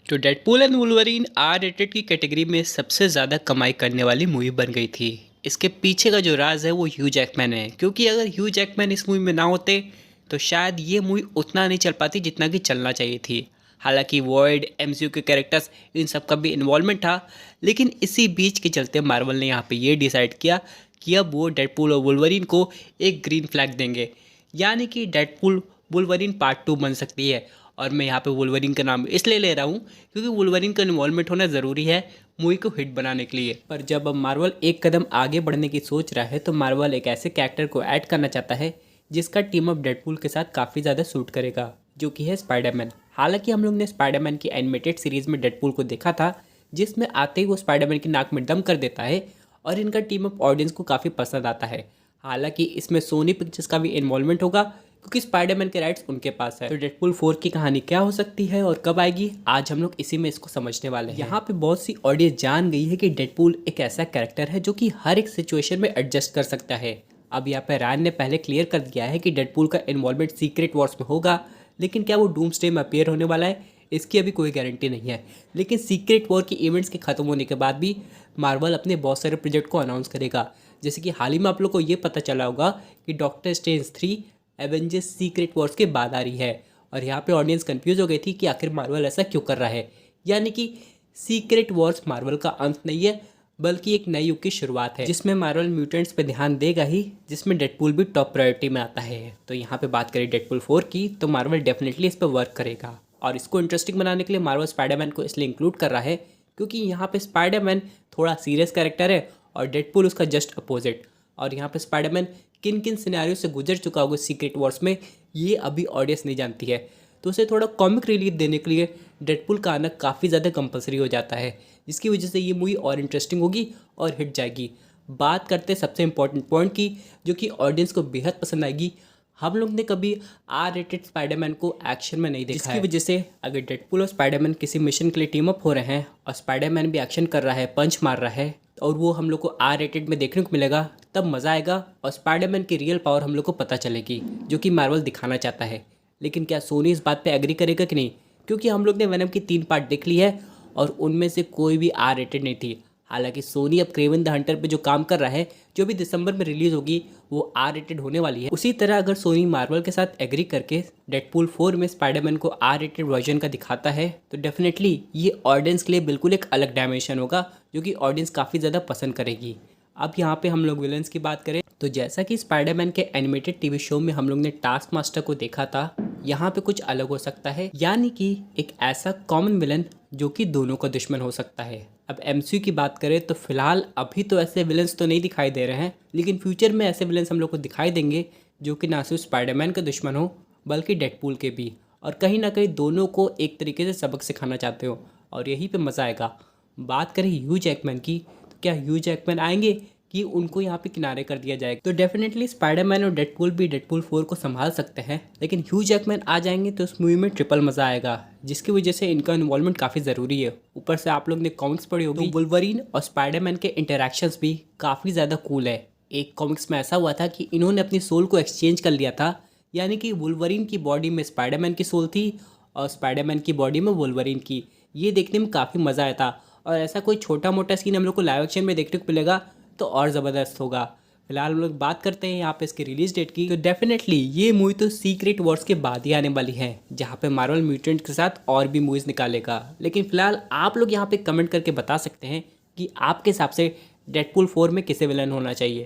तो Deadpool and Wolverine R rated की category में सबसे ज़्यादा कमाई करने वाली मूवी बन गई थी। इसके पीछे का जो राज है वो ह्यू जैकमैन है, क्योंकि अगर ह्यू जैकमैन इस मूवी में ना होते तो शायद ये मूवी उतना नहीं चल पाती जितना कि चलना चाहिए थी। हालांकि वॉइड एमसीयू के कैरेक्टर्स इन सब का भी इन्वॉल्वमेंट था, लेकिन इसी बीच के चलते मार्वल ने यहाँ पे ये डिसाइड किया कि अब वो डेडपूल और वुल्वरीन को एक ग्रीन फ्लैग देंगे, यानी कि डेडपूल वुल्वरीन पार्ट 2 बन सकती है। और मैं यहाँ पे वुल्वरीन का नाम इसलिए ले रहा हूँ क्योंकि वुल्वरीन का इन्वॉल्वमेंट होना ज़रूरी है मूवी को हिट बनाने के लिए। पर जब अब मार्वल एक कदम आगे बढ़ने की सोच रहा है तो मार्वल एक ऐसे कैरेक्टर को ऐड करना चाहता है जिसका टीम अप डेडपूल के साथ काफ़ी ज़्यादा सूट करेगा, जो कि है स्पाइडरमैन। हालांकि हम लोग ने स्पाइडरमैन की एनिमेटेड सीरीज़ में डेडपूल को देखा था, जिसमें आते ही वो स्पाइडरमैन की नाक में दम कर देता है और इनका टीम अप ऑडियंस को काफ़ी पसंद आता है। हालांकि इसमें सोनी पिक्चर्स का भी इन्वॉल्वमेंट होगा क्योंकि स्पाइडरमैन के राइट्स उनके पास है। तो डेडपूल 4 की कहानी क्या हो सकती है और कब आएगी, आज हम लोग इसी में इसको समझने वाले हैं। यहाँ पे बहुत सी ऑडियंस जान गई है कि डेडपूल एक ऐसा कैरेक्टर है जो कि हर एक सिचुएशन में एडजस्ट कर सकता है। अब यहाँ पे रायन ने पहले क्लियर कर दिया है कि डेडपूल का इन्वॉल्वमेंट सीक्रेट वॉर्स में होगा, लेकिन क्या वो डूम्सडे में अपीयर होने वाला है इसकी अभी कोई गारंटी नहीं है। लेकिन सीक्रेट वॉर के इवेंट्स के खत्म होने के बाद भी मार्वल अपने बहुत सारे प्रोजेक्ट को अनाउंस करेगा। जैसे कि हाल ही में आप लोग को ये पता चला होगा कि doctor strange 3 Avengers secret Wars के बाद आ रही है, और यहाँ पे ऑडियंस कंफ्यूज हो गई थी कि आखिर मार्वल ऐसा क्यों कर रहा है। यानी कि सीक्रेट वॉर्स मार्वल का अंत नहीं है, बल्कि एक नए युग की शुरुआत है जिसमें मार्वल म्यूटेंट्स पे ध्यान देगा ही, जिसमें डेडपूल भी टॉप प्रायोरिटी में आता है। तो यहाँ पे बात करें डेडपूल 4 की, तो मार्वल डेफिनेटली इस पर वर्क करेगा, और इसको इंटरेस्टिंग बनाने के लिए मार्वल स्पाइडरमैन को इसलिए इंक्लूड कर रहा है क्योंकि यहाँ पे स्पाइडरमैन थोड़ा सीरियस कैरेक्टर है और डेडपूल उसका जस्ट अपोजिट। और यहाँ पे स्पाइडरमैन किन किन सिनेरियो से गुजर चुका होगा सीक्रेट वॉर्स में, ये अभी ऑडियंस नहीं जानती है। तो उसे थोड़ा कॉमिक रिलीफ देने के लिए डेडपूल का आना काफ़ी ज़्यादा कंपलसरी हो जाता है, जिसकी वजह से ये मूवी और इंटरेस्टिंग होगी और हिट जाएगी। बात करते हैं सबसे इंपॉर्टेंट पॉइंट की, जो कि ऑडियंस को बेहद पसंद आएगी। हम लोग ने कभी आर रेटेड स्पाइडरमैन को एक्शन में नहीं देखा, जिसकी वजह से अगर डेडपूल और स्पाइडरमैन किसी मिशन के लिए टीम अप हो रहे हैं और स्पाइडरमैन भी एक्शन कर रहा है, पंच मार रहा है, और वो हम लोग को आर रेटेड में देखने को मिलेगा, तब मज़ा आएगा और स्पाइडरमैन की रियल पावर हम लोग को पता चलेगी, जो कि मार्वल दिखाना चाहता है। लेकिन क्या सोनी इस बात पे एग्री करेगा कि नहीं, क्योंकि हम लोग ने वेनम की 3 पार्ट देख ली है और उनमें से कोई भी आर रेटेड नहीं थी। हालांकि सोनी अब क्रेवन द हंटर पे जो काम कर रहा है, जो भी दिसंबर में रिलीज़ होगी, वो आर रेटेड होने वाली है। उसी तरह अगर सोनी मार्वल के साथ एग्री करके डेडपूल 4 में स्पाइडरमैन को आर रेटेड वर्जन का दिखाता है, तो डेफिनेटली ये ऑडियंस के लिए बिल्कुल एक अलग डायमेंशन होगा, जो कि ऑडियंस काफ़ी ज़्यादा पसंद करेगी। अब यहाँ पे हम लोग विलन्स की बात करें, तो जैसा कि स्पाइडरमैन के एनिमेटेड टीवी शो में हम लोग ने टास्क मास्टर को देखा था, यहाँ पे कुछ अलग हो सकता है, यानी कि एक ऐसा कॉमन विलन जो कि दोनों का दुश्मन हो सकता है। अब एमसीयू की बात करें तो फिलहाल अभी तो ऐसे विलन्स तो नहीं दिखाई दे रहे हैं, लेकिन फ्यूचर में ऐसे विलन्स हम लोग को दिखाई देंगे जो कि ना सिर्फ स्पाइडरमैन का दुश्मन हो बल्कि डेडपूल के भी, और कहीं ना कहीं दोनों को एक तरीके से सबक सिखाना चाहते हो, और यहीं पे मज़ा आएगा। बात करें ह्यू जैकमैन की, तो क्या ह्यू जैकमैन आएंगे कि उनको यहाँ पे किनारे कर दिया जाएगा? तो डेफिनेटली स्पाइडरमैन और डेडपूल भी डेडपूल 4 को संभाल सकते हैं, लेकिन ह्यू जैकमैन आ जाएंगे तो उस मूवी में ट्रिपल मज़ा आएगा, जिसकी वजह से इनका इन्वॉल्वमेंट काफ़ी ज़रूरी है। ऊपर से आप लोग ने कॉमिक्स पढ़ी होगी, तो वुल्वरीन और स्पाइडरमैन के इंटरेक्शंस भी काफ़ी ज़्यादा कूल है। एक कॉमिक्स में ऐसा हुआ था कि इन्होंने अपनी सोल को एक्सचेंज कर लिया था, यानी कि वुल्वरीन की बॉडी में स्पाइडरमैन की सोल थी और स्पाइडरमैन की बॉडी में वुल्वरीन की। ये देखने में काफ़ी मज़ा आया था, और ऐसा कोई छोटा मोटा सीन हम लोग को लाइव एक्शन में देखने को मिलेगा तो और ज़बरदस्त होगा। फिलहाल हम लोग बात करते हैं यहाँ पे इसके रिलीज डेट की, तो डेफिनेटली ये मूवी तो सीक्रेट वॉर्स के बाद ही आने वाली है, जहाँ पे मार्वल म्यूटेंट के साथ और भी मूवीज़ निकालेगा। लेकिन फिलहाल आप लोग यहाँ पे कमेंट करके बता सकते हैं कि आपके हिसाब से डेडपूल 4 में किसे विलन होना चाहिए।